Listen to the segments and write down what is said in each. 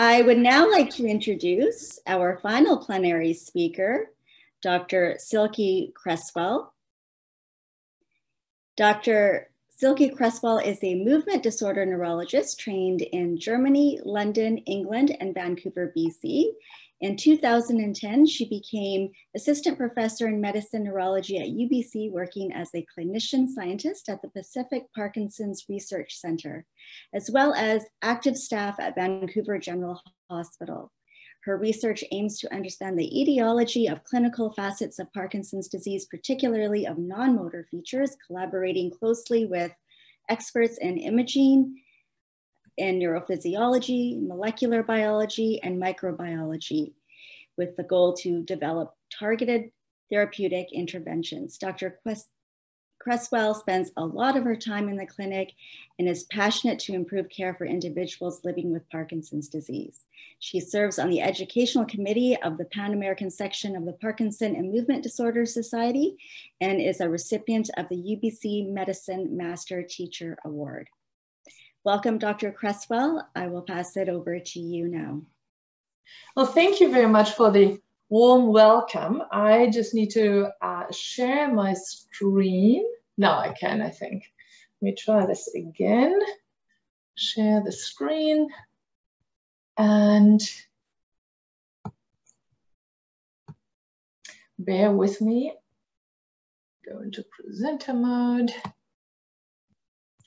I would now like to introduce our final plenary speaker, Dr. Silke Cresswell. Dr. Silke Cresswell is a movement disorder neurologist trained in Germany, London, England, and Vancouver, BC. In 2010, she became assistant professor in medicine neurology at UBC, working as a clinician scientist at the Pacific Parkinsons Research Centre, as well as active staff at Vancouver General Hospital. Her research aims to understand the etiology of clinical facets of Parkinson's disease, particularly of non-motor features, collaborating closely with experts in imaging, in neurophysiology, molecular biology, and microbiology, with the goal to develop targeted therapeutic interventions. Dr. Cresswell spends a lot of her time in the clinic and is passionate to improve care for individuals living with Parkinson's disease. She serves on the educational committee of the Pan-American section of the Parkinson and Movement Disorder Society and is a recipient of the UBC Medicine Master Teacher Award. Welcome, Dr. Cresswell. I will pass it over to you now. Well, thank you very much for the warm welcome. I just need to share my screen. Now I can, I think. Let me try this again. Share the screen. And bear with me. Go into presenter mode.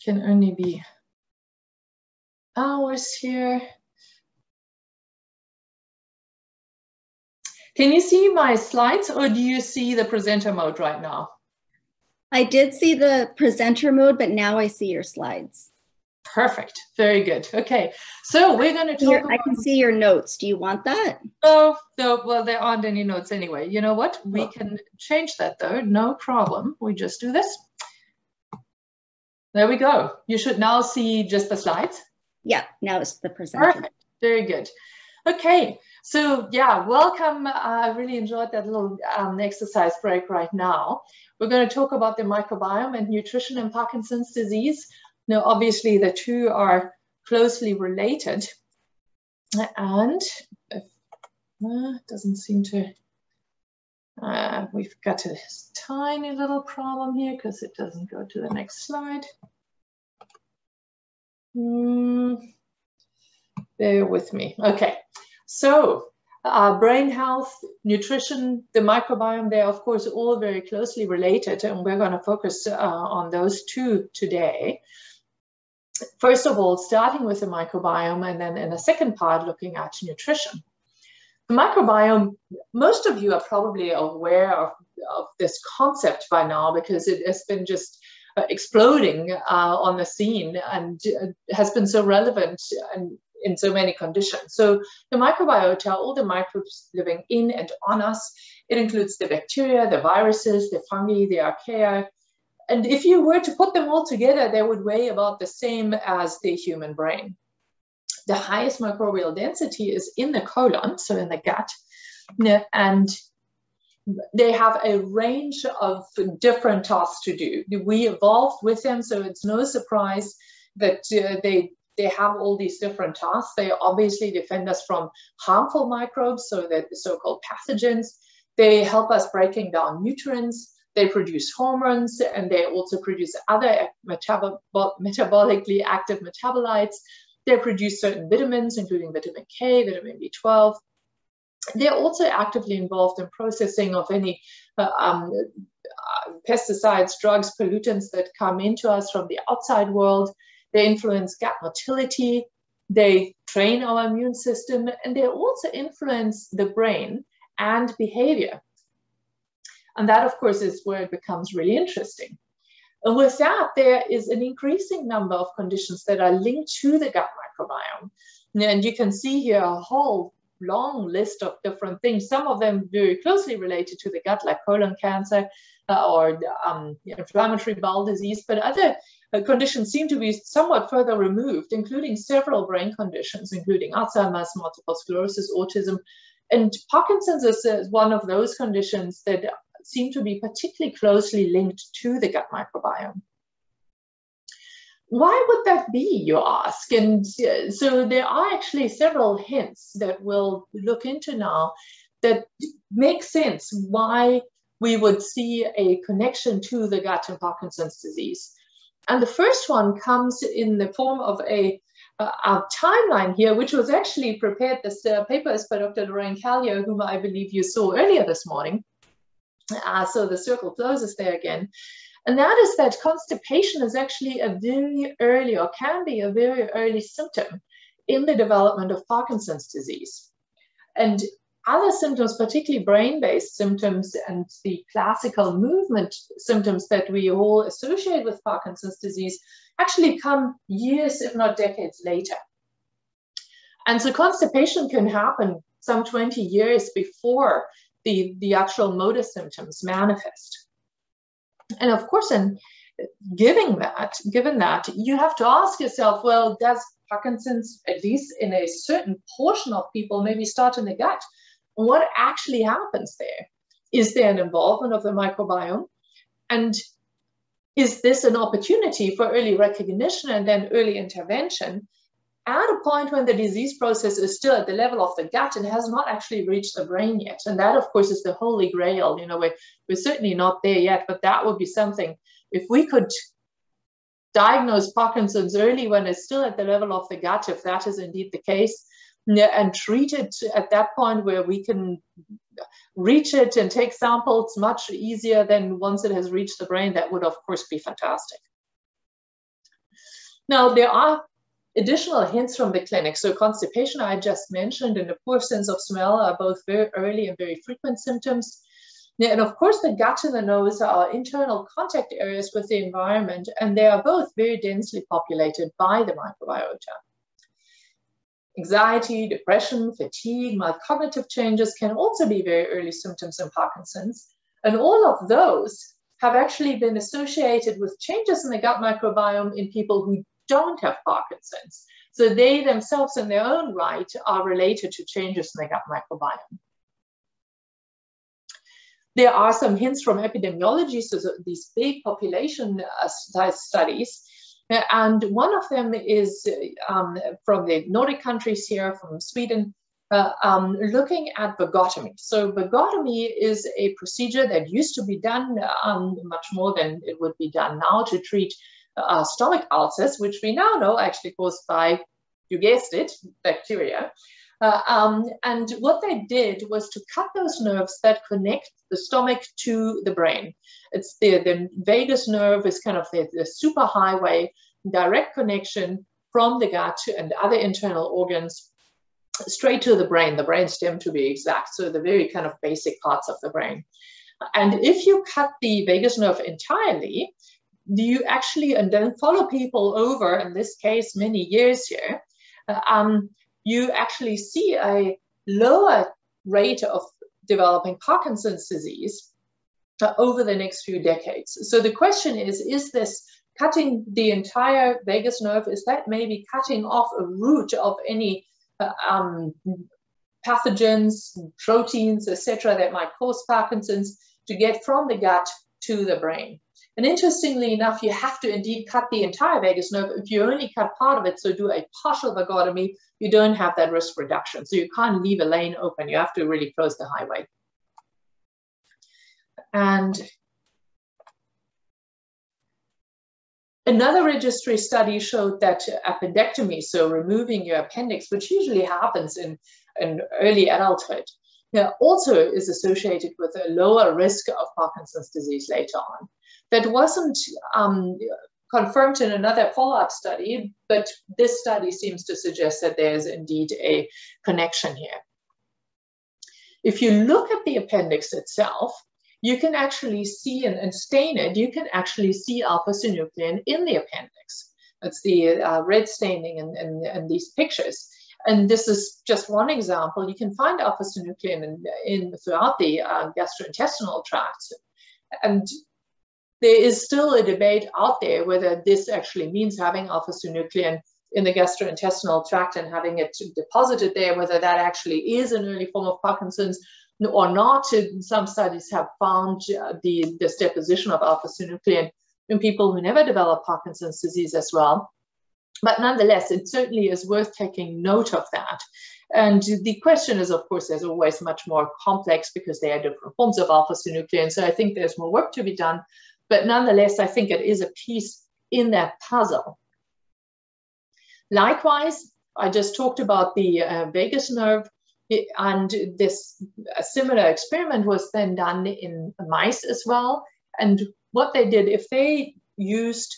Can only be hours here. Can you see my slides or do you see the presenter mode right now? I did see the presenter mode, but now I see your slides. Perfect. Very good. Okay. So we're going to talk about... I can see your notes. Do you want that? Oh, no, well, there aren't any notes anyway. You know what? We can change that though. No problem. We just do this. There we go. You should now see just the slides. Yeah, now it's the presenter. Perfect. Very good. Okay. So yeah, welcome. I really enjoyed that little exercise break right now. We're going to talk about the microbiome and nutrition in Parkinson's disease. Now, obviously, the two are closely related. And if, it doesn't seem to, we've got a tiny little problem here because it doesn't go to the next slide. Bear with me. Okay. So brain health, nutrition, the microbiome, they're of course all very closely related, and we're going to focus on those two today. First of all, starting with the microbiome, and then in the second part, looking at nutrition. The microbiome, most of you are probably aware of this concept by now because it has been just exploding on the scene and has been so relevant and in so many conditions. So the microbiota, all the microbes living in and on us, it includes the bacteria, the viruses, the fungi, the archaea. And if you were to put them all together, they would weigh about the same as the human brain. The highest microbial density is in the colon, so in the gut. And they have a range of different tasks to do. We evolved with them, so it's no surprise that they have all these different tasks. They obviously defend us from harmful microbes, so that the so-called pathogens. They help us breaking down nutrients. They produce hormones, and they also produce other metabolically active metabolites. They produce certain vitamins, including vitamin K, vitamin B12. They're also actively involved in processing of any pesticides, drugs, pollutants that come into us from the outside world. They influence gut motility, they train our immune system, and they also influence the brain and behavior. And that, of course, is where it becomes really interesting. And with that, there is an increasing number of conditions that are linked to the gut microbiome. And you can see here a whole long list of different things, some of them very closely related to the gut, like colon cancer or inflammatory bowel disease, but other conditions seem to be somewhat further removed, including several brain conditions, including Alzheimer's, multiple sclerosis, autism. And Parkinson's is one of those conditions that seem to be particularly closely linked to the gut microbiome. Why would that be, you ask? And so there are actually several hints that we'll look into now that make sense why we would see a connection to the gut and Parkinson's disease. And the first one comes in the form of a timeline here, which was actually prepared. This paper is by Dr. Lorraine Callier, whom I believe you saw earlier this morning. So the circle closes there again. And that is that constipation is actually a very early, or can be a very early symptom in the development of Parkinson's disease. And other symptoms, particularly brain-based symptoms and the classical movement symptoms that we all associate with Parkinson's disease, actually come years, if not decades later. And so constipation can happen some 20 years before the actual motor symptoms manifest. And of course, given that, you have to ask yourself, well, does Parkinson's, at least in a certain portion of people, maybe start in the gut? What actually happens there? Is there an involvement of the microbiome? And is this an opportunity for early recognition and then early intervention at a point when the disease process is still at the level of the gut and has not actually reached the brain yet? And that, of course, is the holy grail. You know, we're certainly not there yet, but that would be something. If we could diagnose Parkinson's early when it's still at the level of the gut, if that is indeed the case, and treat it at that point where we can reach it and take samples much easier than once it has reached the brain, that would, of course, be fantastic. Now, there are additional hints from the clinic. So constipation, I just mentioned, and the poor sense of smell are both very early and very frequent symptoms. And of course, the gut and the nose are internal contact areas with the environment, and they are both very densely populated by the microbiota. Anxiety, depression, fatigue, mild cognitive changes can also be very early symptoms in Parkinson's. And all of those have actually been associated with changes in the gut microbiome in people who don't have Parkinson's. So they themselves in their own right are related to changes in the gut microbiome. There are some hints from epidemiology, so these big population size studies. And one of them is from the Nordic countries here, from Sweden, looking at vagotomy. So vagotomy is a procedure that used to be done much more than it would be done now to treat stomach ulcers, which we now know actually caused by, you guessed it, bacteria. And what they did was to cut those nerves that connect the stomach to the brain. It's the vagus nerve is kind of the super highway, direct connection from the gut and other internal organs straight to the brainstem to be exact. So the very kind of basic parts of the brain. And if you cut the vagus nerve entirely, you actually, and then follow people over, in this case, many years here, you actually see a lower rate of developing Parkinson's disease over the next few decades. So the question is this cutting the entire vagus nerve, is that maybe cutting off a root of any pathogens, proteins, etc., that might cause Parkinson's to get from the gut to the brain? And interestingly enough, you have to indeed cut the entire vagus nerve. If you only cut part of it, so do a partial vagotomy, you don't have that risk reduction. So you can't leave a lane open. You have to really close the highway. And another registry study showed that appendectomy, so removing your appendix, which usually happens in early adulthood, also is associated with a lower risk of Parkinson's disease later on. That wasn't confirmed in another follow-up study, but this study seems to suggest that there's indeed a connection here. If you look at the appendix itself, you can actually see, and stain it, you can actually see alpha-synuclein in the appendix. That's the red staining in these pictures. And this is just one example. You can find alpha-synuclein throughout the gastrointestinal tract. And there is still a debate out there whether this actually means having alpha-synuclein in the gastrointestinal tract and having it deposited there, whether that actually is an early form of Parkinson's or not. Some studies have found this deposition of alpha-synuclein in people who never develop Parkinson's disease as well. But nonetheless, it certainly is worth taking note of that. And the question is, of course, there's always much more complex because there are different forms of alpha-synuclein. So I think there's more work to be done. But nonetheless, I think it is a piece in that puzzle. Likewise, I just talked about the vagus nerve. And this a similar experiment was then done in mice as well. And what they did, if they used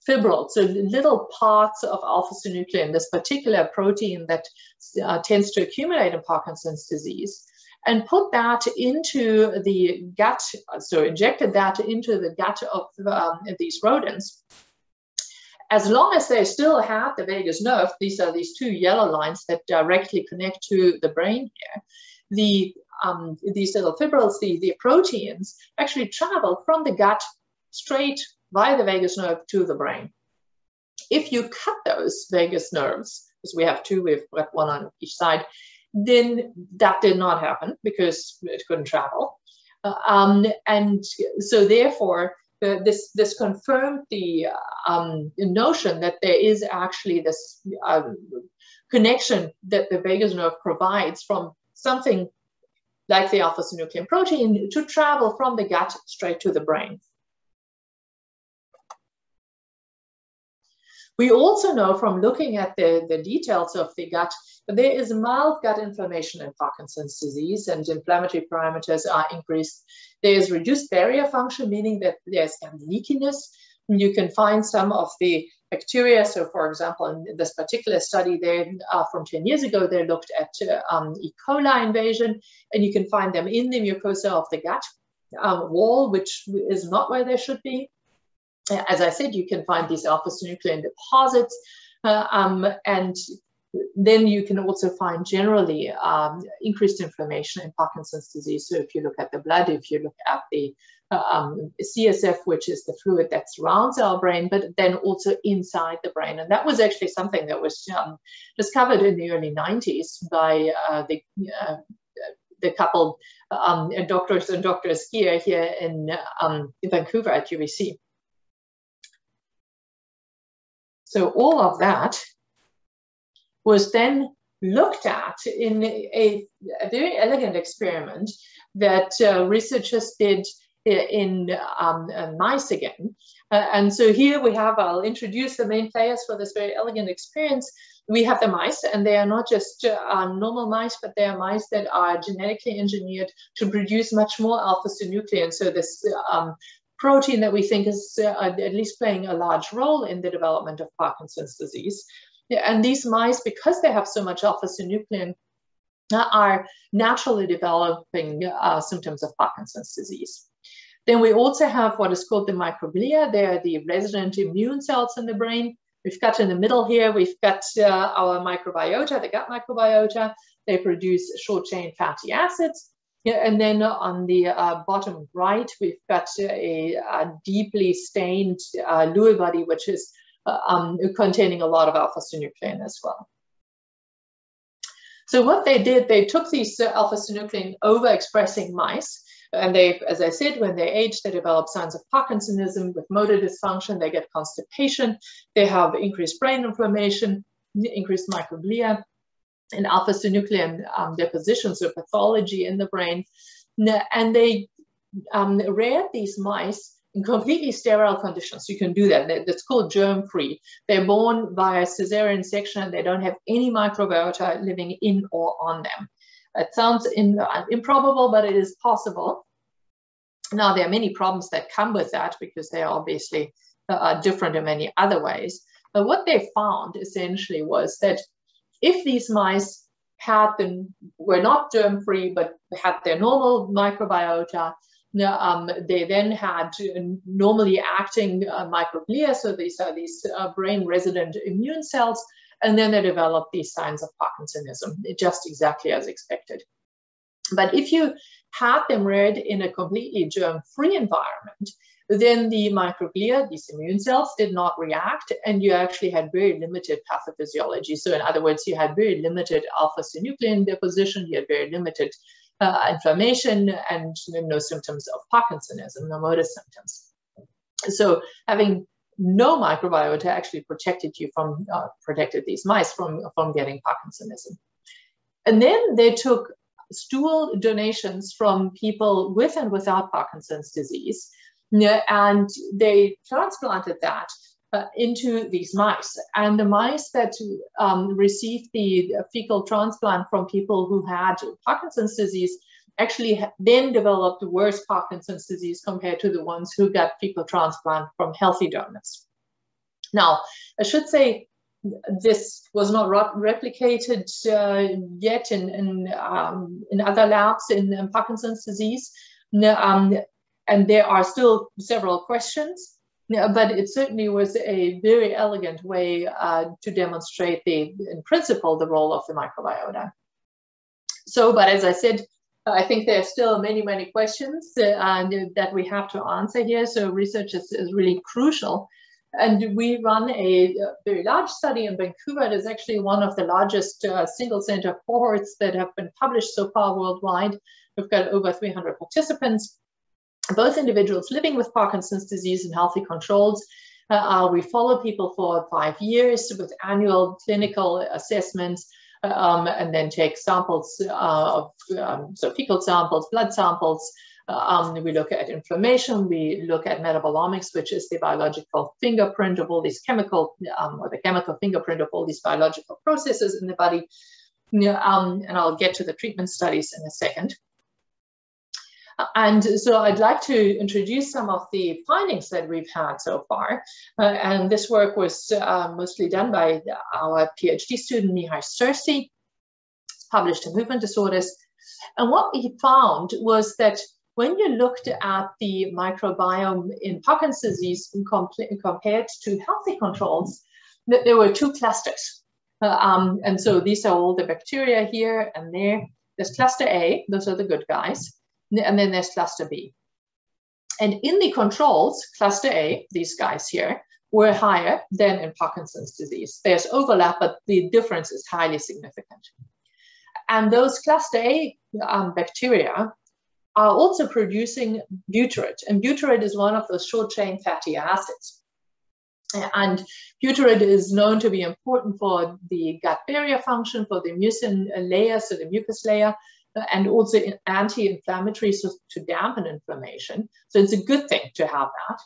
fibrils, so little parts of alpha-synuclein, this particular protein that tends to accumulate in Parkinson's disease, and put that into the gut, so injected that into the gut of these rodents, as long as they still have the vagus nerve, these are these two yellow lines that directly connect to the brain here, these little fibrils, the proteins, actually travel from the gut straight via the vagus nerve to the brain. If you cut those vagus nerves, because we have two, we've got one on each side, then that did not happen because it couldn't travel. And so therefore, this confirmed the notion that there is actually this connection that the vagus nerve provides from something like the alpha-synuclein protein to travel from the gut straight to the brain. We also know from looking at the details of the gut that there is mild gut inflammation in Parkinson's disease, and inflammatory parameters are increased. There is reduced barrier function, meaning that there's leakiness. You can find some of the bacteria. So for example, in this particular study there from 10 years ago, they looked at E. coli invasion, and you can find them in the mucosa of the gut wall, which is not where they should be. As I said, you can find these alpha-synuclein deposits, and then you can also find generally increased inflammation in Parkinson's disease. So if you look at the blood, if you look at the CSF, which is the fluid that surrounds our brain, but then also inside the brain. And that was actually something that was discovered in the early 90s by the couple doctors and doctors here in Vancouver at UBC. So all of that was then looked at in a very elegant experiment that researchers did in mice again. And so here we have, I'll introduce the main players for this very elegant experience. We have the mice, and they are not just normal mice, but they are mice that are genetically engineered to produce much more alpha-synuclein. So this protein that we think is at least playing a large role in the development of Parkinson's disease. And these mice, because they have so much alpha-synuclein, are naturally developing symptoms of Parkinson's disease. Then we also have what is called the microglia. They are the resident immune cells in the brain. We've got in the middle here, we've got our microbiota, the gut microbiota. They produce short-chain fatty acids. Yeah, and then on the bottom right, we've got a deeply stained Lewy body, which is containing a lot of alpha-synuclein as well. So what they did, they took these alpha-synuclein overexpressing mice, and they, as I said, when they age, they develop signs of Parkinsonism with motor dysfunction, they get constipation, they have increased brain inflammation, increased microglia, and alpha-synuclein depositions or pathology in the brain. And they reared these mice in completely sterile conditions. You can do that. That's called germ-free. They're born via cesarean section. They don't have any microbiota living in or on them. It sounds improbable, but it is possible. Now, there are many problems that come with that because they are obviously different in many other ways. But what they found essentially was that if these mice were not germ-free, but had their normal microbiota, they then had normally acting microglia. So these are these brain resident immune cells, and then they develop these signs of Parkinsonism, just exactly as expected. But if you had them reared in a completely germ-free environment, then the microglia, these immune cells, did not react, and you actually had very limited pathophysiology. So in other words, you had very limited alpha-synuclein deposition, you had very limited inflammation, and no symptoms of Parkinsonism, no motor symptoms. So having no microbiota actually protected you from, protected these mice from getting Parkinsonism. And then they took stool donations from people with and without Parkinson's disease, and they transplanted that into these mice. And the mice that received the fecal transplant from people who had Parkinson's disease actually then developed worse Parkinson's disease compared to the ones who got fecal transplant from healthy donors. Now, I should say this was not replicated yet in other labs in Parkinson's disease, and there are still several questions, but it certainly was a very elegant way to demonstrate in principle, the role of the microbiota. So, but as I said, I think there are still many, many questions that we have to answer here. So research is really crucial. And we run a very large study in Vancouver. It is actually one of the largest single center cohorts that have been published so far worldwide. We've got over 300 participants, both individuals living with Parkinson's disease and healthy controls. We follow people for 5 years with annual clinical assessments, and then take samples so fecal samples, blood samples. We look at inflammation, we look at metabolomics, which is the biological fingerprint of all these chemical, or the chemical fingerprint of all these biological processes in the body. And I'll get to the treatment studies in a second. And so I'd like to introduce some of the findings that we've had so far. And this work was mostly done by our PhD student, Mihai Stursi. It's published in Movement Disorders. And what we found was that when you looked at the microbiome in Parkinson's disease compared to healthy controls, that there were two clusters. And so these are all the bacteria here and there. There's cluster A, those are the good guys. And then there's cluster B. And in the controls, cluster A, these guys here, were higher than in Parkinson's disease. There's overlap, but the difference is highly significant. And those cluster A bacteria are also producing butyrate. And butyrate is one of those short-chain fatty acids. And butyrate is known to be important for the gut barrier function, for the mucin layer, so the mucus layer, and also anti-inflammatory, so to dampen inflammation. So it's a good thing to have that.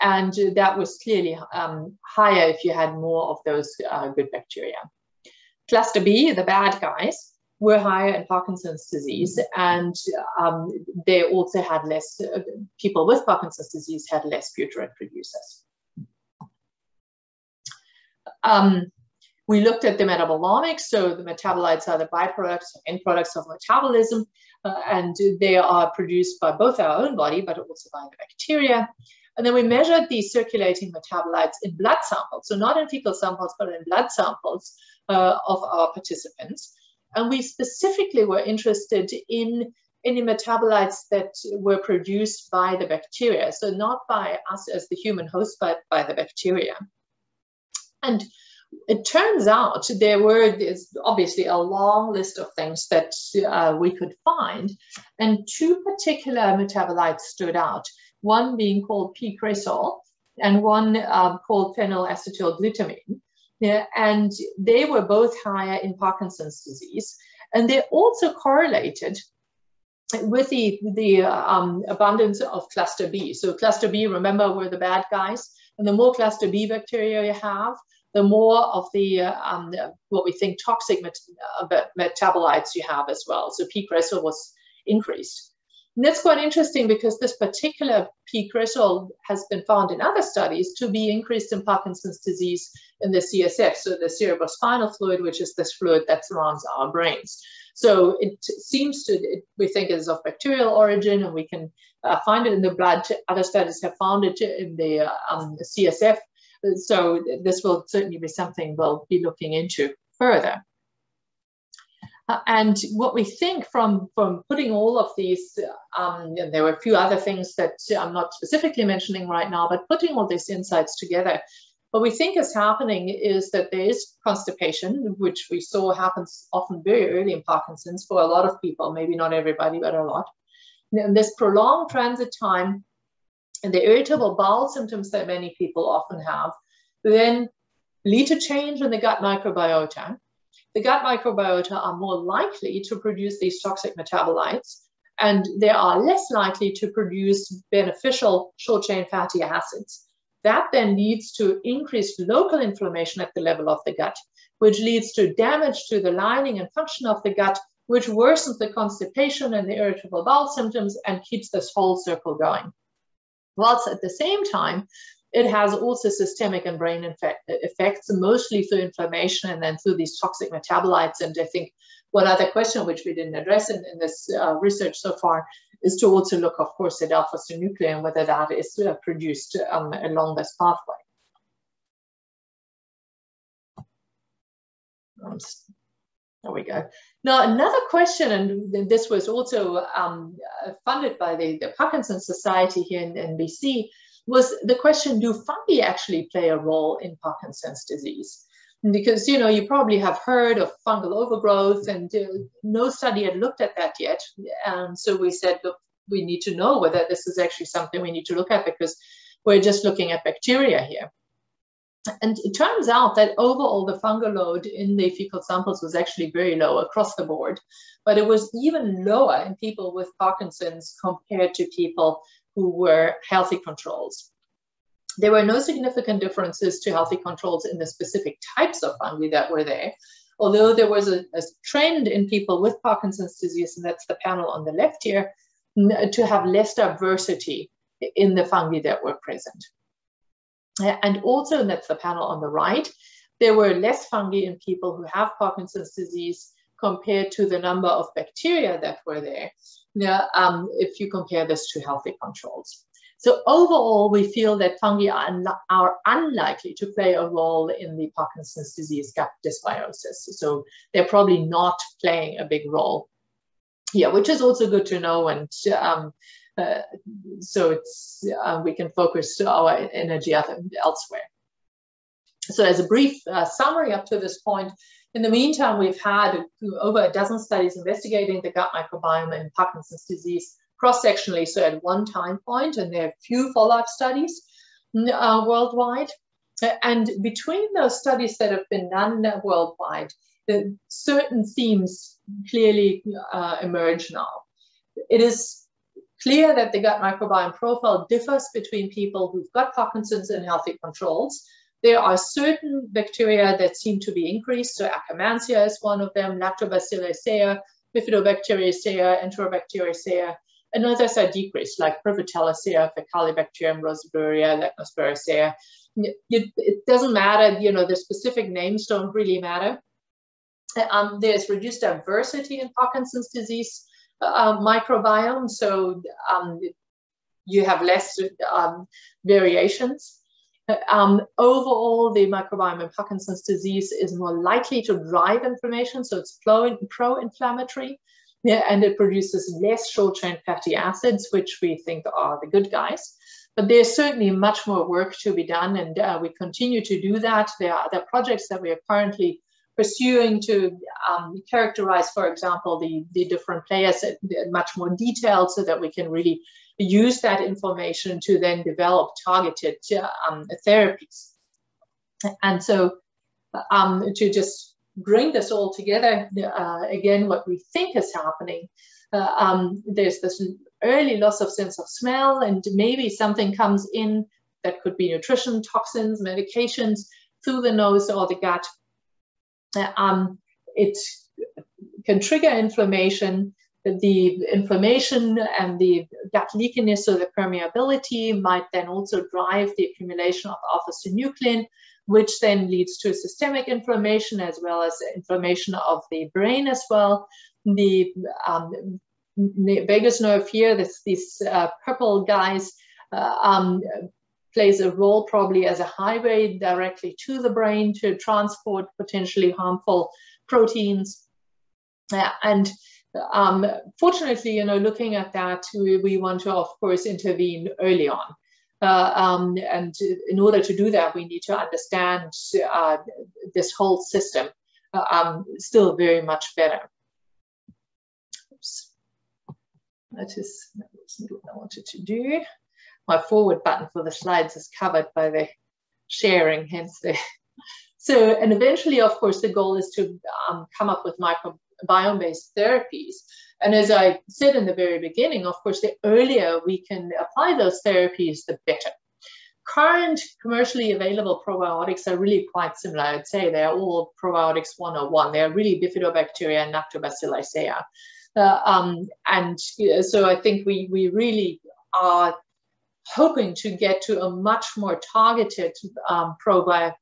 And that was clearly higher if you had more of those good bacteria. Cluster B, the bad guys, were higher in Parkinson's disease, and they also had less, people with Parkinson's disease had less butyrate producers. We looked at the metabolomics, so the metabolites are the byproducts and end products of metabolism, and they are produced by both our own body, but also by the bacteria. And then we measured these circulating metabolites in blood samples, so not in fecal samples, but in blood samples of our participants. And we specifically were interested in any metabolites that were produced by the bacteria, so not by us as the human host, but by the bacteria. And it turns out there's obviously a long list of things that we could find, and two particular metabolites stood out, one being called P-cresol and one called phenylacetylglutamine. And they were both higher in Parkinson's disease, and they also correlated with the abundance of cluster B. So cluster B, remember, were the bad guys, and the more cluster B bacteria you have, the more of the what we think toxic metabolites you have as well. So P-cresol was increased. And that's quite interesting because this particular P-cresol has been found in other studies to be increased in Parkinson's disease in the CSF, so the cerebrospinal fluid, which is this fluid that surrounds our brains. So it seems to, we think, is of bacterial origin, and we can find it in the blood. Other studies have found it in the CSF. So this will certainly be something we'll be looking into further. And what we think from putting all of these, and there were a few other things that I'm not specifically mentioning right now, but putting all these insights together, what we think is happening is that there is constipation, which we saw happens often very early in Parkinson's for a lot of people, maybe not everybody, but a lot. And this prolonged transit time and the irritable bowel symptoms that many people often have then lead to change in the gut microbiota. The gut microbiota are more likely to produce these toxic metabolites, and they are less likely to produce beneficial short-chain fatty acids. That then leads to increased local inflammation at the level of the gut, which leads to damage to the lining and function of the gut, which worsens the constipation and the irritable bowel symptoms and keeps this whole circle going. Whilst at the same time, it has also systemic and brain effects, mostly through inflammation and then through these toxic metabolites. And I think one other question which we didn't address in this research so far is to also look, of course, at alpha-synuclein and whether that is produced along this pathway. There we go. Now, another question, and this was also funded by the Parkinsons Society here in BC, was the question, do fungi actually play a role in Parkinson's disease? Because, you know, you probably have heard of fungal overgrowth, and no study had looked at that yet. And so we said, look, we need to know whether this is actually something we need to look at, because we're just looking at bacteria here. And it turns out that overall the fungal load in the fecal samples was actually very low across the board, but it was even lower in people with Parkinson's compared to people who were healthy controls. There were no significant differences to healthy controls in the specific types of fungi that were there, although there was a trend in people with Parkinson's disease, and that's the panel on the left here, to have less diversity in the fungi that were present. And also, and that's the panel on the right, there were less fungi in people who have Parkinson's disease compared to the number of bacteria that were there, if you compare this to healthy controls. So overall, we feel that fungi are unlikely to play a role in the Parkinson's disease gut dysbiosis. So they're probably not playing a big role here, which is also good to know. And so it's, we can focus our energy elsewhere. So as a brief summary up to this point, in the meantime, we've had over a dozen studies investigating the gut microbiome in Parkinson's disease cross-sectionally, so at one time point, and there are few follow-up studies worldwide. And between those studies that have been done worldwide, certain themes clearly emerge now. It is clear that the gut microbiome profile differs between people who've got Parkinson's and healthy controls. There are certain bacteria that seem to be increased, so Akkermansia is one of them, Lactobacillus, Bifidobacteriacea, Enterobacteriacea, and others are decreased, like Prevotellacea, Fecalibacterium, Roseburia, Leptospiracea. It doesn't matter, you know, the specific names don't really matter. There's reduced diversity in Parkinson's disease microbiome, so you have less variations. Overall, the microbiome in Parkinson's disease is more likely to drive inflammation, so it's pro-inflammatory, and it produces less short-chain fatty acids, which we think are the good guys. But there's certainly much more work to be done, and we continue to do that. There are other projects that we are currently pursuing to characterize, for example, the different players in much more detail, so that we can really use that information to then develop targeted therapies. And so to just bring this all together, again, what we think is happening, there's this early loss of sense of smell, and maybe something comes in that could be nutrition, toxins, medications through the nose or the gut. It can trigger inflammation. The inflammation and the gut leakiness, so the permeability, might then also drive the accumulation of alpha-synuclein, which then leads to systemic inflammation as well as inflammation of the brain as well. The vagus nerve here, these purple guys, plays a role probably as a highway directly to the brain to transport potentially harmful proteins. And fortunately, you know, looking at that, we want to, of course, intervene early on. And in order to do that, we need to understand this whole system still very much better. Oops. That wasn't what I wanted to do. my forward button for the slides is covered by the sharing, hence the. So, and eventually, of course, the goal is to come up with microbiome-based therapies. And as I said in the very beginning, of course, the earlier we can apply those therapies, the better. Current commercially available probiotics are really quite similar. I'd say they're all probiotics 101. They're really bifidobacteria and lactobacillicea. And so I think we really are hoping to get to a much more targeted probiotic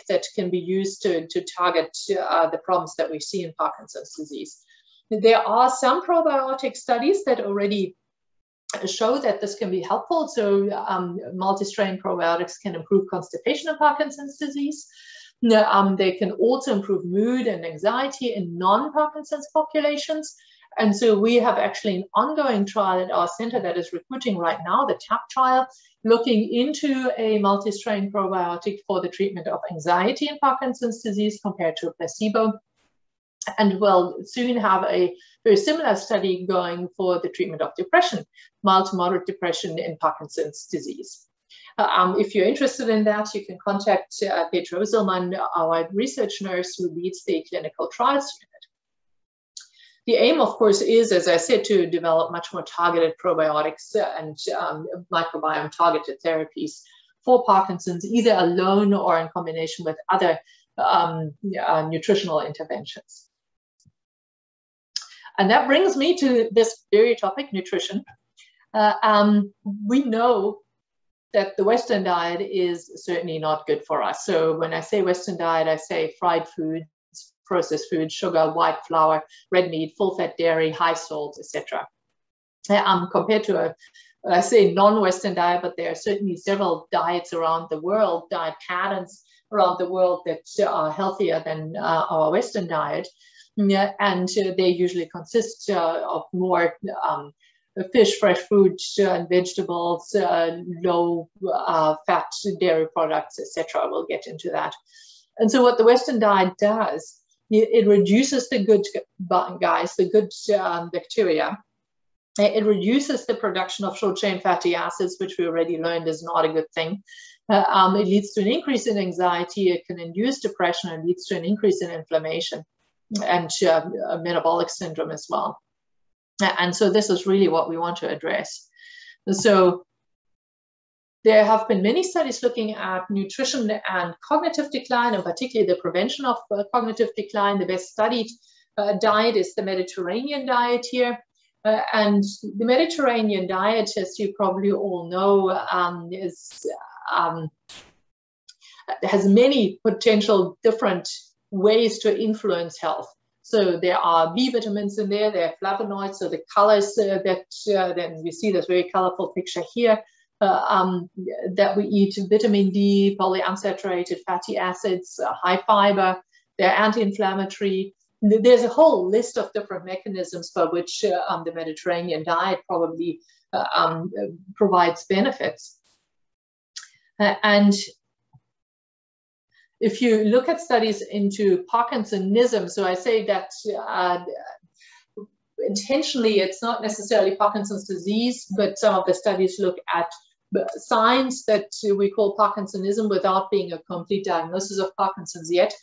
that can be used to target the problems that we see in Parkinson's disease. There are some probiotic studies that already show that this can be helpful. So multi-strain probiotics can improve constipation in Parkinson's disease. They can also improve mood and anxiety in non-Parkinson's populations. And so we have actually an ongoing trial at our center that is recruiting right now, the TAP trial, looking into a multi-strain probiotic for the treatment of anxiety in Parkinson's disease compared to a placebo. And we'll soon have a very similar study going for the treatment of depression, mild to moderate depression in Parkinson's disease. If you're interested in that, you can contact Petra Uselman, our research nurse who leads the clinical trials unit. The aim, of course, is, as I said, to develop much more targeted probiotics and microbiome-targeted therapies for Parkinson's, either alone or in combination with other nutritional interventions. And that brings me to this very topic, nutrition. We know that the Western diet is certainly not good for us. So when I say Western diet, I say fried foods, processed foods, sugar, white flour, red meat, full-fat dairy, high salt, etc. Compared to I say non-Western diet, but there are certainly several diets around the world, diet patterns around the world that are healthier than our Western diet. And they usually consist of more fish, fresh fruit, and vegetables, low fat dairy products, etc. We'll get into that. And so what the Western diet does, it reduces the good guys, the good bacteria. It reduces the production of short-chain fatty acids, which we already learned is not a good thing. It leads to an increase in anxiety. It can induce depression and leads to an increase in inflammation and metabolic syndrome as well. And so this is really what we want to address. So there have been many studies looking at nutrition and cognitive decline, and particularly the prevention of cognitive decline. The best studied diet is the Mediterranean diet here. And the Mediterranean diet, as you probably all know, has many potential different ways to influence health. So there are B vitamins in there, there are flavonoids, so the colors then you see this very colorful picture here, that we eat vitamin D, polyunsaturated fatty acids, high fiber, they're anti-inflammatory. There's a whole list of different mechanisms for which the Mediterranean diet probably provides benefits. And if you look at studies into Parkinsonism, so I say that intentionally it's not necessarily Parkinson's disease, but some of the studies look at signs that we call Parkinsonism without being a complete diagnosis of Parkinson's yet.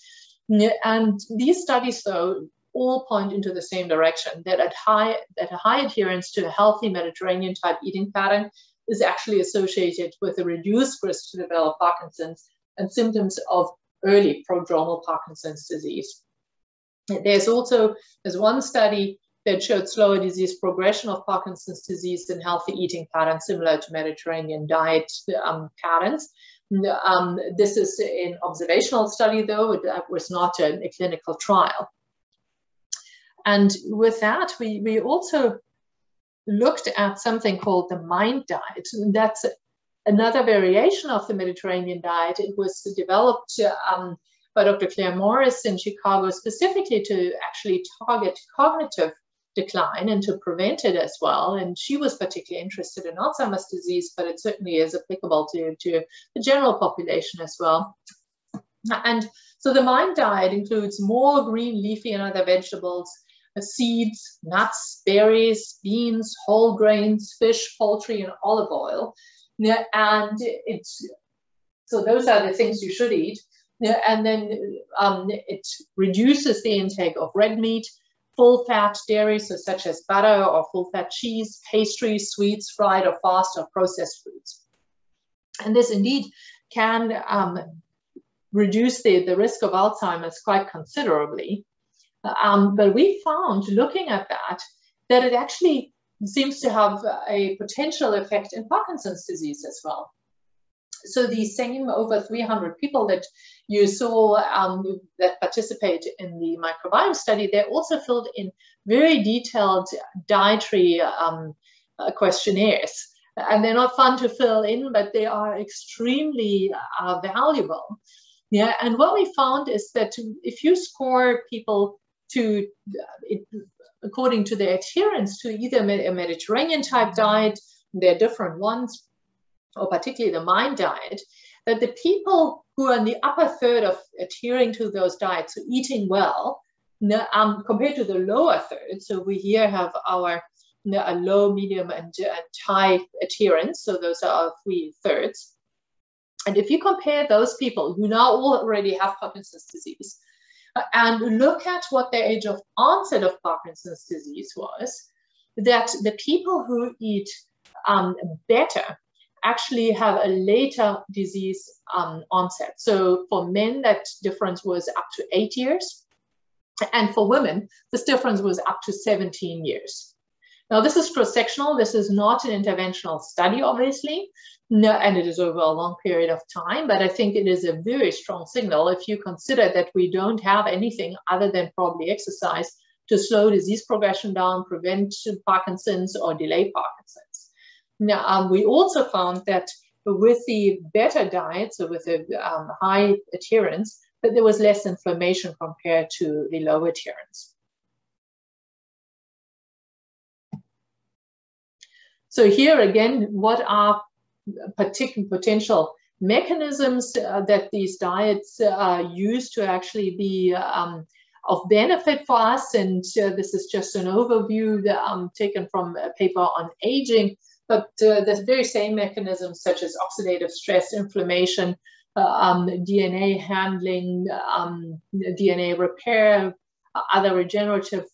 And these studies, though, all point into the same direction, that a high adherence to a healthy Mediterranean type eating pattern is actually associated with a reduced risk to develop Parkinson's and symptoms of early prodromal Parkinson's disease. There's one study that showed slower disease progression of Parkinson's disease in healthy eating patterns similar to Mediterranean diet patterns. This is an observational study, though. It was not a clinical trial. And with that, we also looked at something called the MIND diet. And that's another variation of the Mediterranean diet. It was developed by Dr. Claire Morris in Chicago specifically to actually target cognitive decline and to prevent it as well. And she was particularly interested in Alzheimer's disease, but it certainly is applicable to the general population as well. And so the MIND diet includes more green, leafy, and other vegetables, seeds, nuts, berries, beans, whole grains, fish, poultry, and olive oil. Yeah, and so those are the things you should eat. Yeah, and then it reduces the intake of red meat, full-fat dairy, so such as butter or full-fat cheese, pastries, sweets, fried or fast or processed foods. And this indeed can reduce the risk of Alzheimer's quite considerably. But we found, looking at that it actually seems to have a potential effect in Parkinson's disease as well. So these same over 300 people that you saw that participate in the microbiome study, they also filled in very detailed dietary questionnaires. And they're not fun to fill in, but they are extremely valuable. Yeah, and what we found is that if you score people to, according to their adherence to either a Mediterranean type diet, there are different ones, or particularly the MIND diet, that the people who are in the upper third of adhering to those diets, so eating well, compared to the lower third, so we here have our a low, medium, and high adherence, so those are our 3/3. And if you compare those people who now already have Parkinson's disease and look at what their age of onset of Parkinson's disease was, that the people who eat better actually have a later disease onset. So for men, that difference was up to 8 years. And for women, this difference was up to 17 years. Now, this is cross-sectional. This is not an interventional study, obviously, and it is over a long period of time. But I think it is a very strong signal if you consider that we don't have anything other than probably exercise to slow disease progression down, prevent Parkinson's, or delay Parkinson's. Now, we also found that with the better diet, so with a high adherence, that there was less inflammation compared to the low adherence. So here again, what are potential mechanisms that these diets use to actually be of benefit for us? And this is just an overview that, taken from a paper on aging, but the very same mechanisms such as oxidative stress, inflammation, DNA handling, DNA repair, other regenerative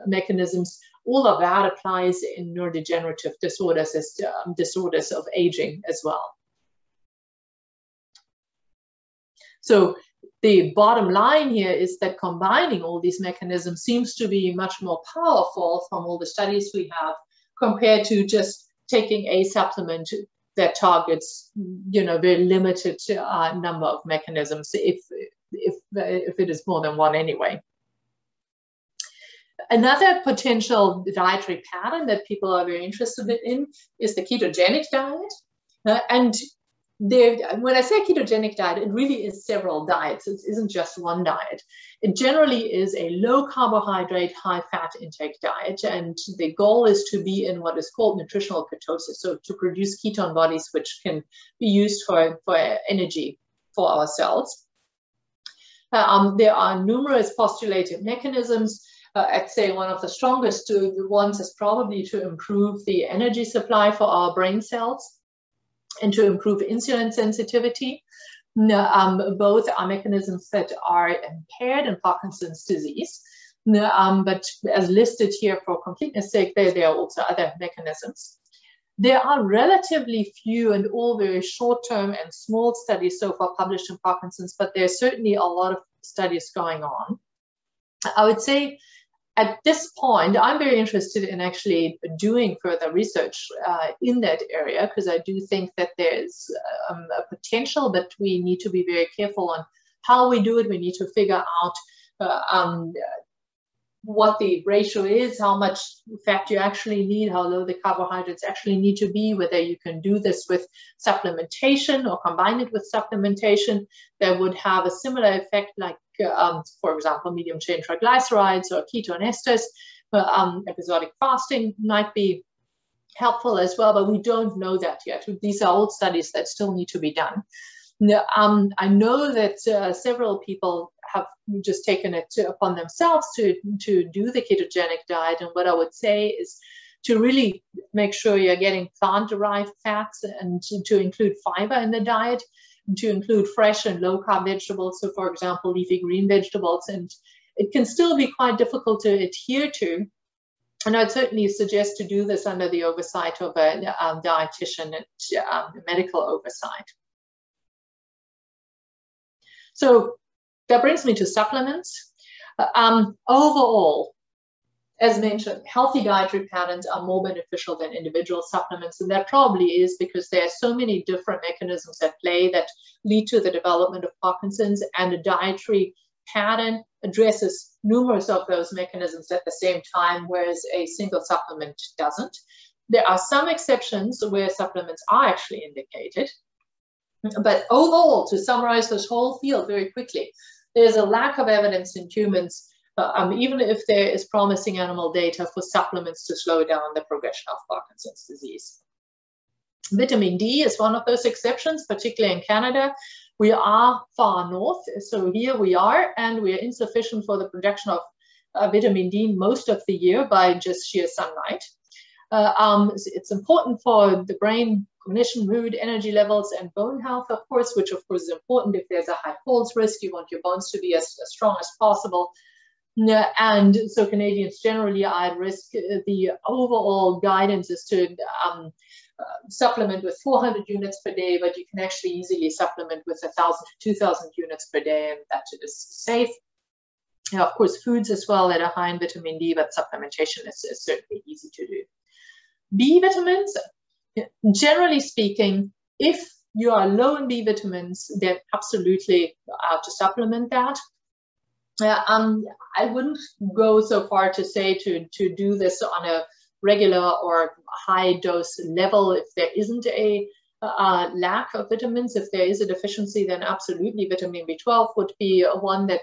mechanisms, all of that applies in neurodegenerative disorders as disorders of aging as well. So the bottom line here is that combining all these mechanisms seems to be much more powerful from all the studies we have compared to just taking a supplement that targets, very limited number of mechanisms, if it is more than one anyway. Another potential dietary pattern that people are very interested in is the ketogenic diet. And when I say ketogenic diet, it really is several diets. It isn't just one diet. It generally is a low carbohydrate, high fat intake diet. And the goal is to be in what is called nutritional ketosis, so to produce ketone bodies, which can be used for energy for our cells. There are numerous postulated mechanisms. I'd say one of the strongest ones is probably to improve the energy supply for our brain cells and to improve insulin sensitivity. Both are mechanisms that are impaired in Parkinson's disease, but as listed here for completeness sake, there are also other mechanisms. There are relatively few and all very short-term and small studies so far published in Parkinson's, but there's certainly a lot of studies going on. I would say at this point, I'm very interested in actually doing further research in that area, because I do think that there's a potential, but we need to be very careful on how we do it. We need to figure out what the ratio is, how much fat you actually need, how low the carbohydrates actually need to be, whether you can do this with supplementation or combine it with supplementation that would have a similar effect like, for example, medium chain triglycerides or ketone esters. Episodic fasting might be helpful as well, but we don't know that yet. These are old studies that still need to be done. I know that several people have just taken it upon themselves to do the ketogenic diet. And what I would say is to really make sure you're getting plant-derived fats and to include fiber in the diet, and to include fresh and low-carb vegetables. So, for example, leafy green vegetables. And it can still be quite difficult to adhere to. And I'd certainly suggest to do this under the oversight of a dietitian and medical oversight. So that brings me to supplements. Overall, as mentioned, healthy dietary patterns are more beneficial than individual supplements. And that probably is because there are so many different mechanisms at play that lead to the development of Parkinson's, and a dietary pattern addresses numerous of those mechanisms at the same time, whereas a single supplement doesn't. There are some exceptions where supplements are actually indicated. But overall, to summarize this whole field very quickly, there's a lack of evidence in humans, even if there is promising animal data, for supplements to slow down the progression of Parkinson's disease. Vitamin D is one of those exceptions, particularly in Canada. We are far north, so here we are, and we are insufficient for the production of vitamin D most of the year by just sheer sunlight. It's important for the brain, cognition, mood, energy levels, and bone health, of course, which of course is important. If there's a high falls risk, you want your bones to be as strong as possible. And so Canadians generally are at risk. The overall guidance is to supplement with 400 units per day, but you can actually easily supplement with 1,000 to 2,000 units per day, and that is safe. Now, of course, foods as well that are high in vitamin D, but supplementation is certainly easy to do. B vitamins, generally speaking, if you are low in B vitamins, then absolutely to supplement that. I wouldn't go so far to say to do this on a regular or high dose level. If there isn't a lack of vitamins, if there is a deficiency, then absolutely vitamin B12 would be one that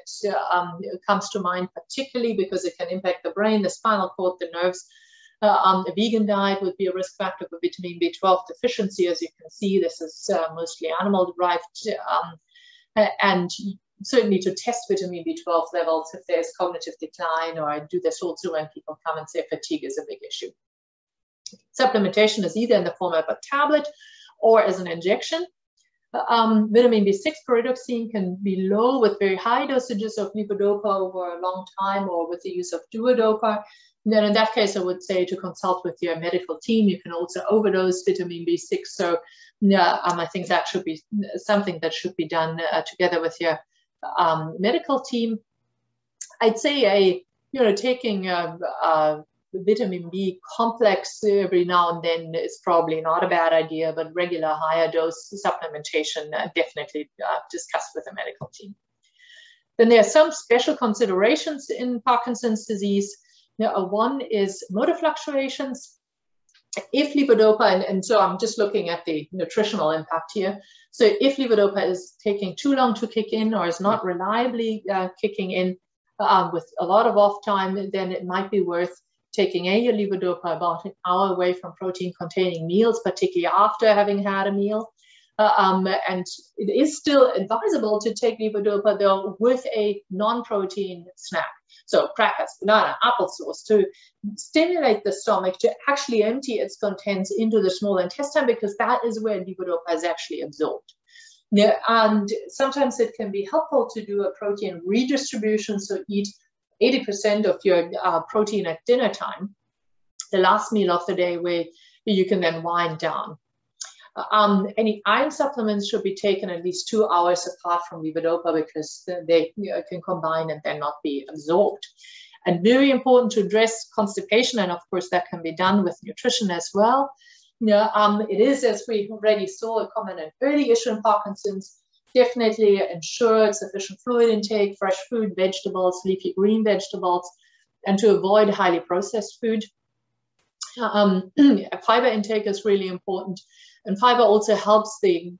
comes to mind, particularly because it can impact the brain, the spinal cord, the nerves. A vegan diet would be a risk factor for vitamin B12 deficiency. As you can see, this is mostly animal derived, and certainly to test vitamin B12 levels if there's cognitive decline, or I do this also when people come and say fatigue is a big issue. Supplementation is either in the form of a tablet or as an injection. Vitamin B6 pyridoxine can be low with very high dosages of levodopa over a long time, or with the use of duodopa. Then in that case, I would say to consult with your medical team. You can also overdose vitamin B6. So yeah, I think that should be something that should be done together with your medical team. I'd say taking a vitamin B complex every now and then is probably not a bad idea, but regular higher dose supplementation definitely discussed with the medical team. Then there are some special considerations in Parkinson's disease. One is motor fluctuations. If levodopa, and so I'm just looking at the nutritional impact here. So if levodopa is taking too long to kick in, or is not reliably kicking in with a lot of off time, then it might be worth taking a levodopa about an hour away from protein-containing meals, particularly after having had a meal. And it is still advisable to take levodopa, though, with a non-protein snack. So crackers, banana, applesauce, to stimulate the stomach to actually empty its contents into the small intestine, because that is where levodopa is actually absorbed. Yeah, and sometimes it can be helpful to do a protein redistribution, so eat 80% of your protein at dinner time, the last meal of the day, where you can then wind down. Any iron supplements should be taken at least 2 hours apart from levodopa, because they can combine and then not be absorbed. And very important to address constipation, and of course that can be done with nutrition as well. It is, as we already saw, a common and early issue in Parkinson's. Definitely ensure sufficient fluid intake, fresh food, vegetables, leafy green vegetables, and to avoid highly processed food. Fiber intake is really important. And fiber also helps the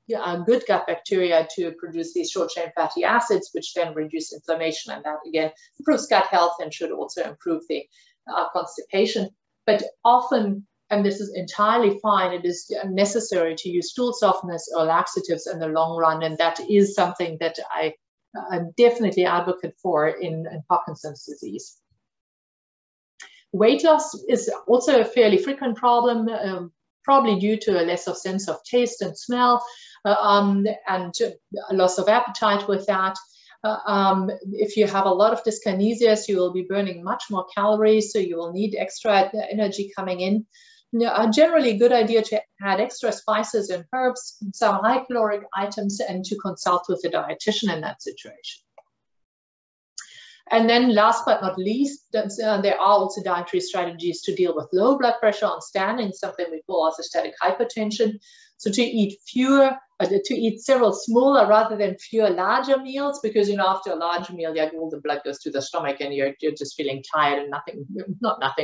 good gut bacteria to produce these short-chain fatty acids, which then reduce inflammation. And that, again, improves gut health and should also improve the constipation. But often, and this is entirely fine, it is necessary to use stool softeners or laxatives in the long run. And that is something that I definitely advocate for in Parkinson's disease. Weight loss is also a fairly frequent problem, probably due to a lesser sense of taste and smell, and a loss of appetite with that. If you have a lot of dyskinesias, you will be burning much more calories, so you will need extra energy coming in. Generally, a good idea to add extra spices and herbs, some high caloric items, and to consult with a dietitian in that situation. And then last but not least, there are also dietary strategies to deal with low blood pressure on standing, something we call orthostatic hypertension. So to eat several smaller rather than fewer larger meals, because, you know, after a large meal, yeah, all the blood goes to the stomach and you're just feeling tired and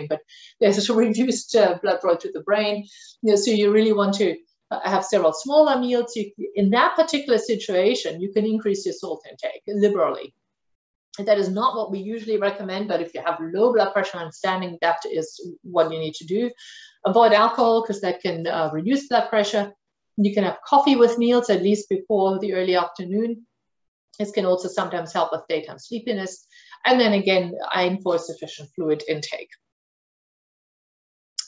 but there's a reduced blood flow to the brain. You know, so you really want to have several smaller meals. In that particular situation, you can increase your salt intake liberally. That is not what we usually recommend, but if you have low blood pressure and standing, that is what you need to do. Avoid alcohol, because that can reduce blood pressure. You can have coffee with meals, at least before the early afternoon. This can also sometimes help with daytime sleepiness. And then again, aim for sufficient fluid intake.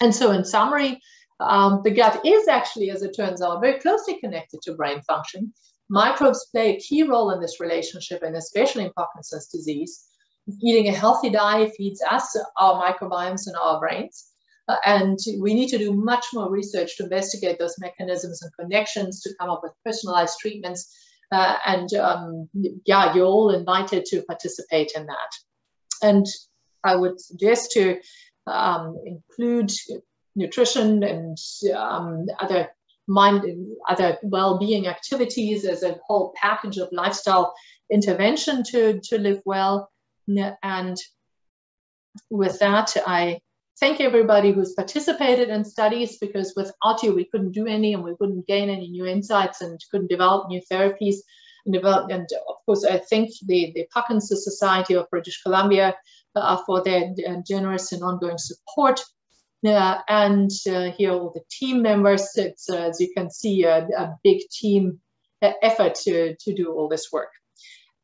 And so in summary, the gut is actually, as it turns out, very closely connected to brain function. Microbes play a key role in this relationship, and especially in Parkinson's disease. Eating a healthy diet feeds us, our microbiomes, and our brains. And we need to do much more research to investigate those mechanisms and connections to come up with personalized treatments. Yeah, you're all invited to participate in that. And I would suggest to include nutrition and other well-being activities as a whole package of lifestyle intervention to live well. And with that, I thank everybody who's participated in studies, because without you, we couldn't do any, and we wouldn't gain any new insights and couldn't develop new therapies. And of course, I thank the Parkinson's Society of British Columbia for their generous and ongoing support. And here are all the team members. It's, as you can see, a big team effort to do all this work.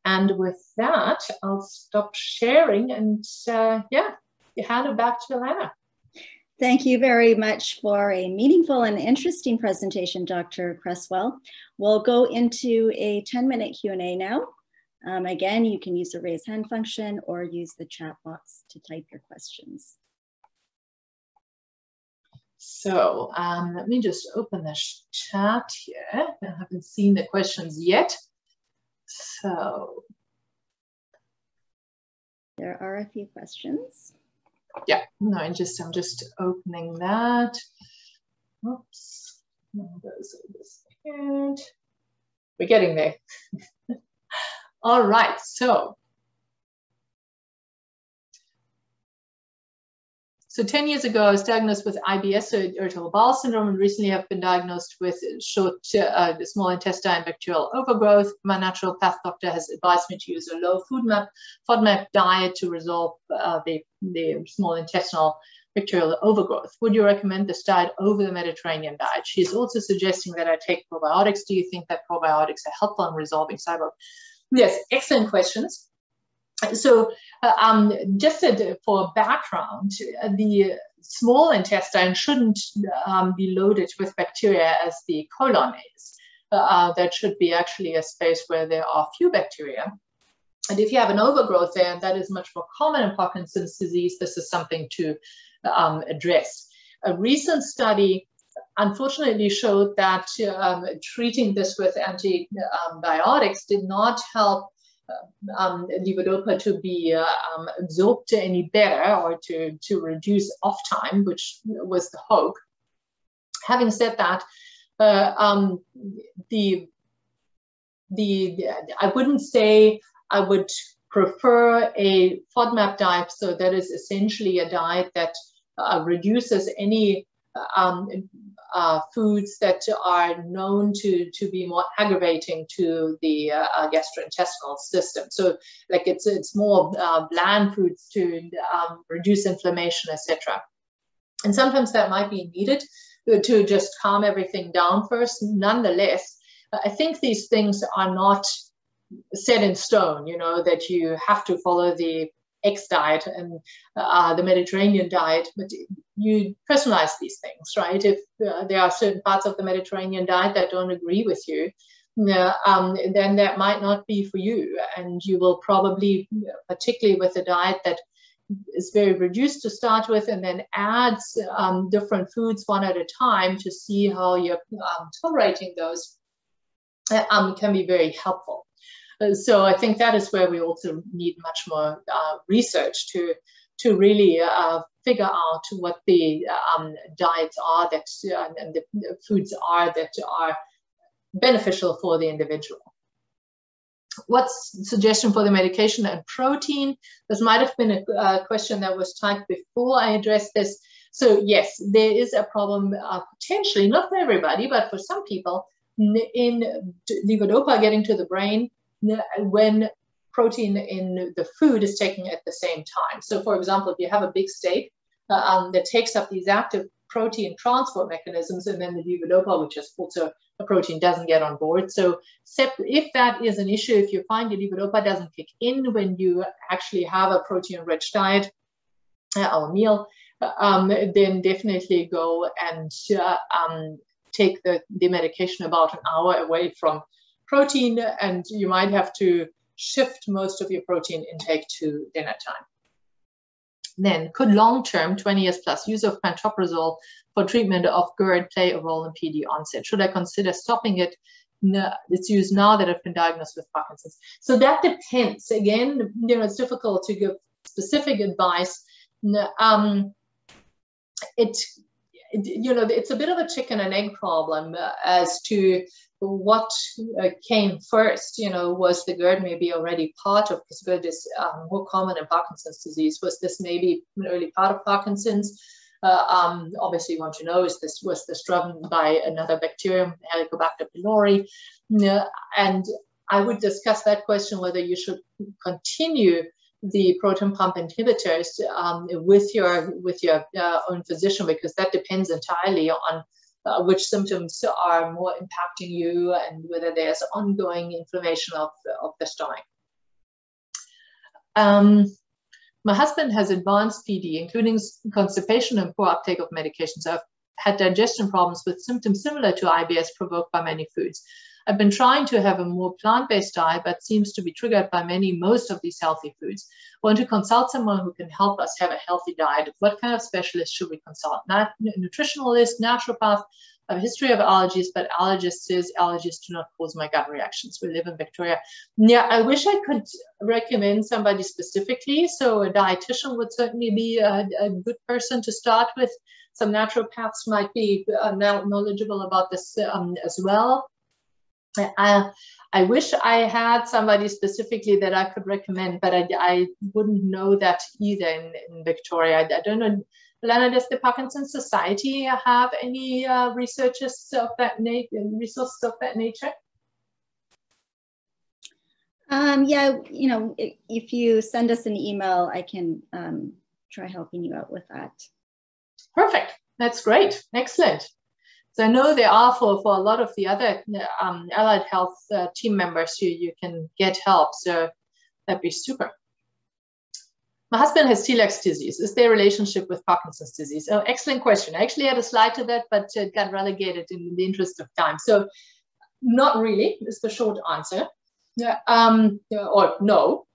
And with that, I'll stop sharing and yeah, hand it back to Alana. Thank you very much for a meaningful and interesting presentation, Dr. Cresswell. We'll go into a 10-minute Q&A now. Again, you can use the raise hand function or use the chat box to type your questions. So let me just open the chat here. I haven't seen the questions yet. So there are a few questions. Yeah, no, I'm just opening that. Oops, those are disappeared. We're getting there. All right, so 10 years ago, I was diagnosed with IBS, so irritable bowel syndrome, and recently have been diagnosed with small intestine bacterial overgrowth. My naturopath doctor has advised me to use a low FODMAP diet to resolve the small intestinal bacterial overgrowth. Would you recommend this diet over the Mediterranean diet? She's also suggesting that I take probiotics. Do you think that probiotics are helpful in resolving SIBO? Yes, excellent questions. So just for background, the small intestine shouldn't be loaded with bacteria as the colon is. That should be actually a space where there are few bacteria. And if you have an overgrowth there, and that is much more common in Parkinson's disease, this is something to address. A recent study unfortunately showed that treating this with antibiotics did not help levodopa to be absorbed any better, or to reduce off time, which was the hope. Having said that, I wouldn't say I would prefer a FODMAP diet, so that is essentially a diet that reduces any foods that are known to be more aggravating to the gastrointestinal system. So like it's more bland foods to reduce inflammation, etc. And sometimes that might be needed to just calm everything down first. Nonetheless, I think these things are not set in stone, you know, that you have to follow the X diet and the Mediterranean diet, but you personalize these things, right? If there are certain parts of the Mediterranean diet that don't agree with you, then that might not be for you. And you will probably, particularly with a diet that is very reduced to start with and then adds different foods one at a time to see how you're tolerating those, can be very helpful. So I think that is where we also need much more research to really figure out what the diets are that and the foods are that are beneficial for the individual. What's the suggestion for the medication and protein? This might have been a question that was typed before I addressed this. So yes, there is a problem potentially, not for everybody, but for some people, in levodopa getting to the brain when protein in the food is taken at the same time. So for example, if you have a big steak that takes up these active protein transport mechanisms, and then the levodopa, which is also a protein, doesn't get on board. So if that is an issue, if you find your levodopa doesn't kick in when you actually have a protein-rich diet or meal, then definitely go and take the medication about an hour away from protein, and you might have to shift most of your protein intake to dinner time. Then, could long-term, 20 years plus, use of pantoprazole for treatment of GERD play a role in PD onset? Should I consider stopping it? Its use now that I've been diagnosed with Parkinson's? So that depends. Again, you know, it's difficult to give specific advice. You know, it's a bit of a chicken and egg problem as to what came first. You know, was the GERD maybe already part of, because GERD is more common in Parkinson's disease. Was this maybe an early part of Parkinson's? Obviously, you want to know, was this driven by another bacterium, Helicobacter pylori? And I would discuss that question, whether you should continue the proton pump inhibitors with your own physician, because that depends entirely on which symptoms are more impacting you and whether there's ongoing inflammation of the stomach. My husband has advanced PD, including constipation and poor uptake of medications. I've had digestion problems with symptoms similar to IBS provoked by many foods. I've been trying to have a more plant-based diet, but seems to be triggered by most of these healthy foods. I want to consult someone who can help us have a healthy diet. What kind of specialist should we consult? Not nutritionalist, naturopath. I have a history of allergies, but allergist says allergies do not cause my gut reactions. We live in Victoria. Yeah, I wish I could recommend somebody specifically. So a dietitian would certainly be a good person to start with. Some naturopaths might be knowledgeable about this as well. I wish I had somebody specifically that I could recommend, but I wouldn't know that either in Victoria. I don't know. Lana, does the Parkinson's Society have any researches of that resources of that nature? Yeah, you know, if you send us an email, I can try helping you out with that. Perfect. That's great. Excellent. So I know there are for a lot of the other allied health team members, you can get help. So that'd be super. My husband has Celiac disease. Is there a relationship with Parkinson's disease? Oh, excellent question. I actually had a slide to that, but it got relegated in the interest of time. So not really is the short answer. Or no.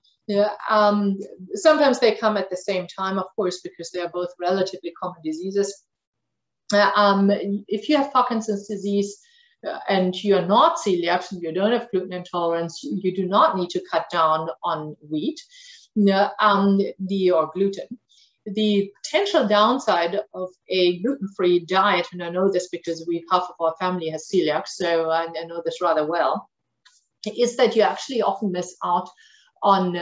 Sometimes they come at the same time, of course, because they are both relatively common diseases. If you have Parkinson's disease and you're not celiac, you don't have gluten intolerance, you do not need to cut down on wheat or gluten. The potential downside of a gluten-free diet, and I know this because half of our family has celiac, so I know this rather well, is that you actually often miss out on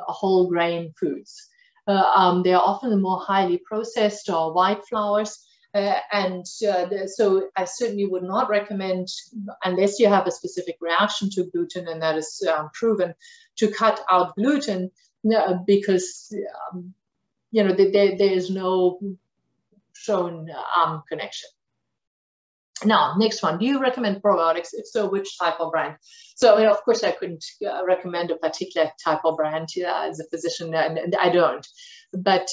whole grain foods. They are often more highly processed or white flours. So I certainly would not recommend, unless you have a specific reaction to gluten, and that is proven, to cut out gluten, because you know there is no shown connection. Now, next one, do you recommend probiotics? If so, which type of brand? So, I mean, of course, I couldn't recommend a particular type of brand as a physician, and I don't. But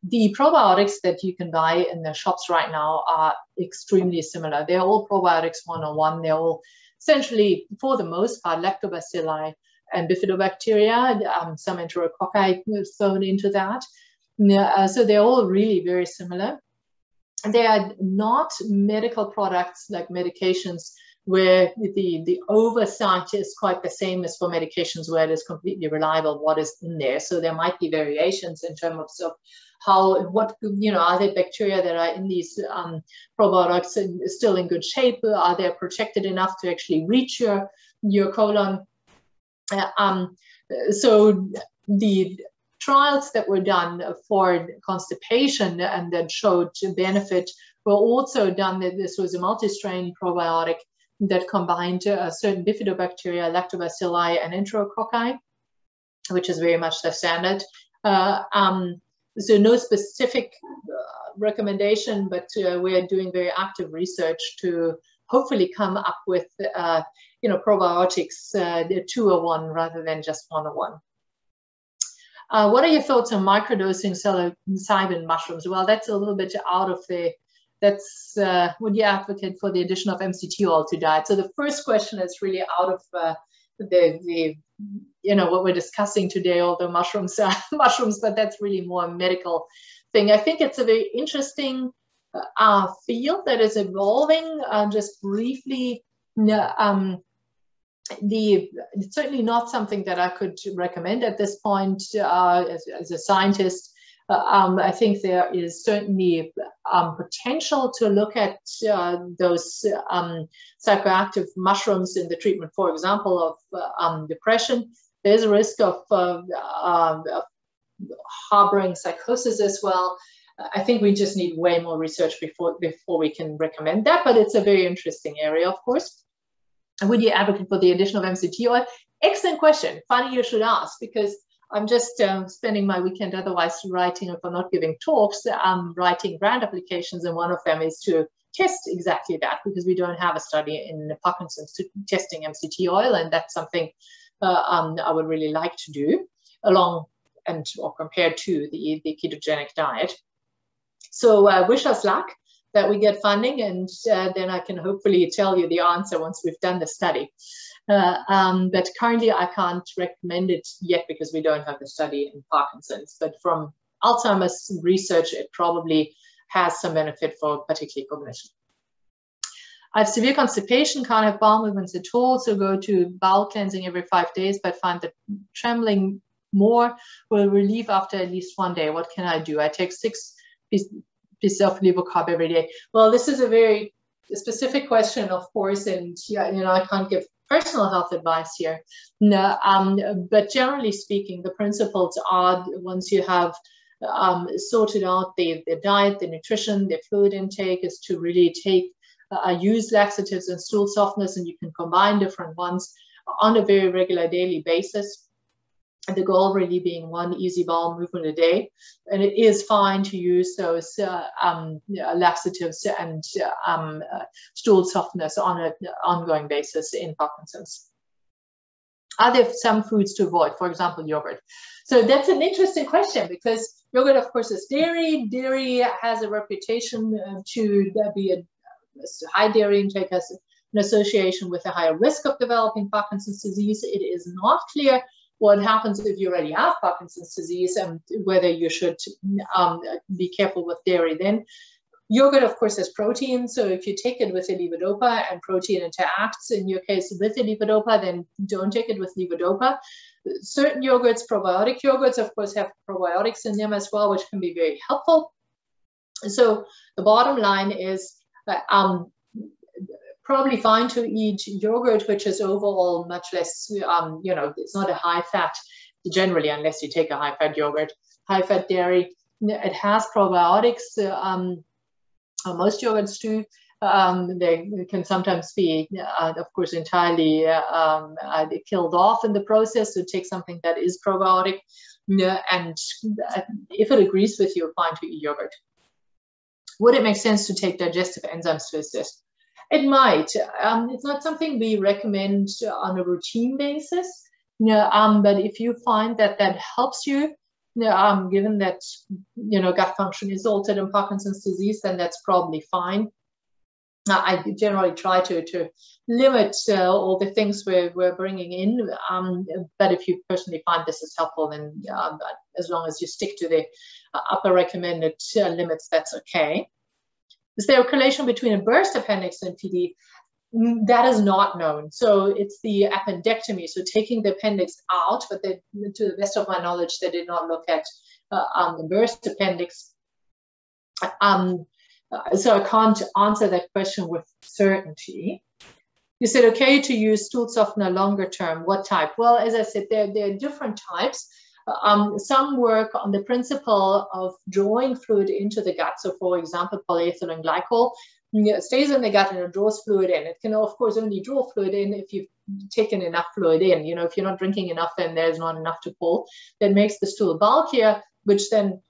the probiotics that you can buy in the shops right now are extremely similar. They're all probiotics 101. They're all essentially, for the most part, lactobacilli and bifidobacteria, some enterococci thrown into that. So they're all really very similar. They are not medical products like medications where the oversight is quite the same as for medications where it is completely reliable what is in there. So there might be variations in terms of how, what, you know, are there bacteria that are in these probiotics still in good shape? Are they protected enough to actually reach your colon? So the trials that were done for constipation and that showed benefit were also done. That this was a multi-strain probiotic that combined certain bifidobacteria, lactobacilli, and enterococci, which is very much the standard. So no specific recommendation, but we're doing very active research to hopefully come up with you know, probiotics 201 rather than just 101. What are your thoughts on microdosing psilocybin mushrooms? Well, that's a little bit out of the, that's, would you advocate for the addition of MCT oil to diet? So the first question is really out of the you know, what we're discussing today, although mushrooms are mushrooms, but that's really more a medical thing. I think it's a very interesting field that is evolving. Just briefly, it's certainly not something that I could recommend at this point as a scientist. I think there is certainly potential to look at those psychoactive mushrooms in the treatment, for example, of depression. There's a risk of harboring psychosis as well. I think we just need way more research before we can recommend that, but it's a very interesting area, of course. Would you advocate for the addition of MCT oil? Excellent question. Funny you should ask, because I'm just spending my weekend otherwise writing, if I'm not giving talks, writing grant applications, and one of them is to test exactly that, because we don't have a study in Parkinson's testing MCT oil, and that's something I would really like to do along and or compared to the ketogenic diet. So wish us luck that we get funding, and then I can hopefully tell you the answer once we've done the study. But currently I can't recommend it yet because we don't have the study in Parkinson's. But from Alzheimer's research, it probably has some benefit for particularly cognition. I have severe constipation, can't have bowel movements at all, so go to bowel cleansing every 5 days, but find that trembling more will relieve after at least 1 day. What can I do? I take 6 pieces of levocarb every day. Well, this is a very specific question, of course, and yeah, you know, I can't give personal health advice here. No, but generally speaking, the principles are, once you have sorted out the diet, the nutrition, the fluid intake, is to really use laxatives and stool softeners, and you can combine different ones on a very regular daily basis. And the goal really being 1 easy bowel movement a day. And it is fine to use those laxatives and stool softeners on an ongoing basis in Parkinson's. Are there some foods to avoid, for example, yogurt? So that's an interesting question, because yogurt, of course, is dairy. Dairy has a reputation to be a high dairy intake has an association with a higher risk of developing Parkinson's disease. It is not clear what happens if you already have Parkinson's disease and whether you should be careful with dairy then. Yogurt, of course, has protein. So if you take it with a levodopa and protein interacts, in your case with a levodopa, then don't take it with levodopa. Certain yogurts, probiotic yogurts, of course, have probiotics in them as well, which can be very helpful. So the bottom line is probably fine to eat yogurt, which is overall much less, you know, it's not a high fat generally, unless you take a high fat yogurt. High fat dairy, it has probiotics, most yogurts do. They can sometimes be, of course, entirely killed off in the process. So take something that is probiotic, and if it agrees with you, fine to eat yogurt. would it make sense to take digestive enzymes first? It might. It's not something we recommend on a routine basis. But if you find that that helps you, given that gut function is altered in Parkinson's disease, then that's probably fine. I generally try to limit all the things we're bringing in, but if you personally find this is helpful, then as long as you stick to the upper recommended limits, that's okay. Is there a correlation between a burst appendix and PD? That is not known. So it's the appendectomy, so taking the appendix out, but to the best of my knowledge, they did not look at the burst appendix. So I can't answer that question with certainty. You said, okay, to use stool softener longer term. What type? Well, as I said, there are different types. Some work on the principle of drawing fluid into the gut. So for example, polyethylene glycol stays in the gut and it draws fluid in. It can, of course, only draw fluid in if you've taken enough fluid in. If you're not drinking enough, then there's not enough to pull. That makes the stool bulkier, which then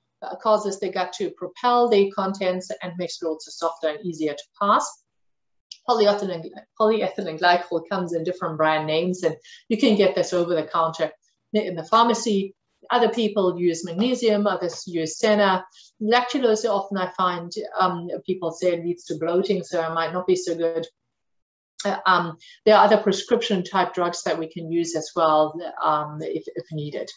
causes the gut to propel the contents and makes it also softer and easier to pass. Polyethylene glycol comes in different brand names, and you can get this over the counter in the pharmacy. Other people use magnesium, others use senna. Lactulose, often I find people say it leads to bloating, so it might not be so good. There are other prescription type drugs that we can use as well if needed.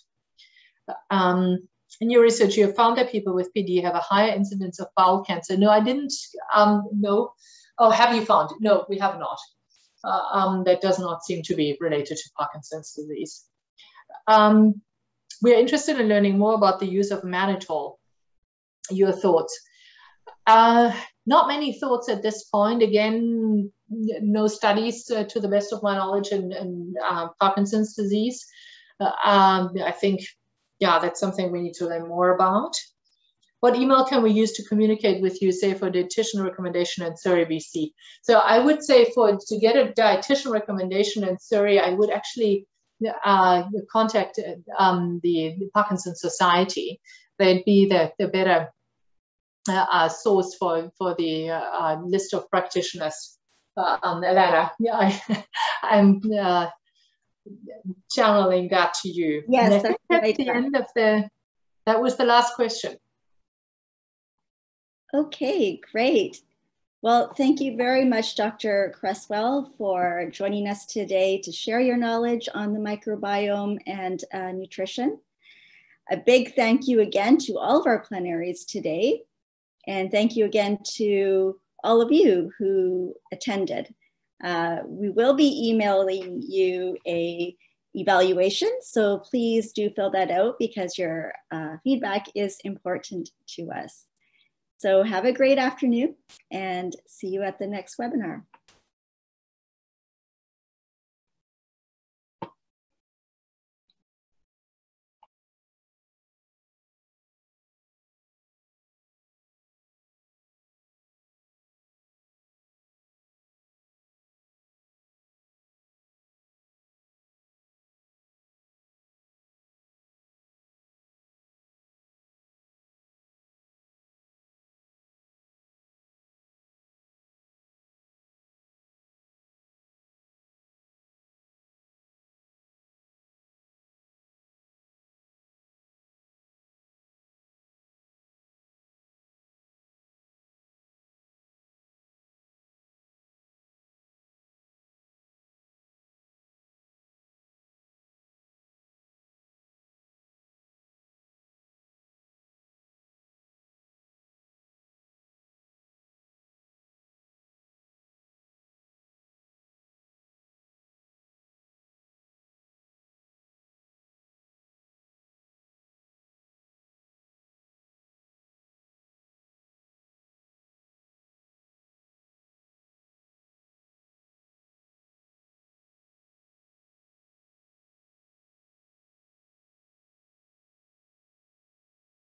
In your research, you have found that people with PD have a higher incidence of bowel cancer. No, I didn't know. Oh, have you found? No, we have not. That does not seem to be related to Parkinson's disease. We're interested in learning more about the use of mannitol. Your thoughts? Not many thoughts at this point. Again, no studies to the best of my knowledge in Parkinson's disease. I think, yeah, that's something we need to learn more about. What email can we use to communicate with you, say, for dietitian recommendation in Surrey, BC? So I would say to get a dietitian recommendation in Surrey, I would actually contact the Parkinson Society. They'd be the better source for the list of practitioners. Elena, yeah, I'm channeling that to you. Yes, that's the end of that was the last question. Okay, great. Well, thank you very much, Dr. Cresswell, for joining us today to share your knowledge on the microbiome and nutrition. A big thank you again to all of our plenaries today. And thank you again to all of you who attended. We will be emailing you a evaluation, so please do fill that out because your feedback is important to us. So have a great afternoon and see you at the next webinar.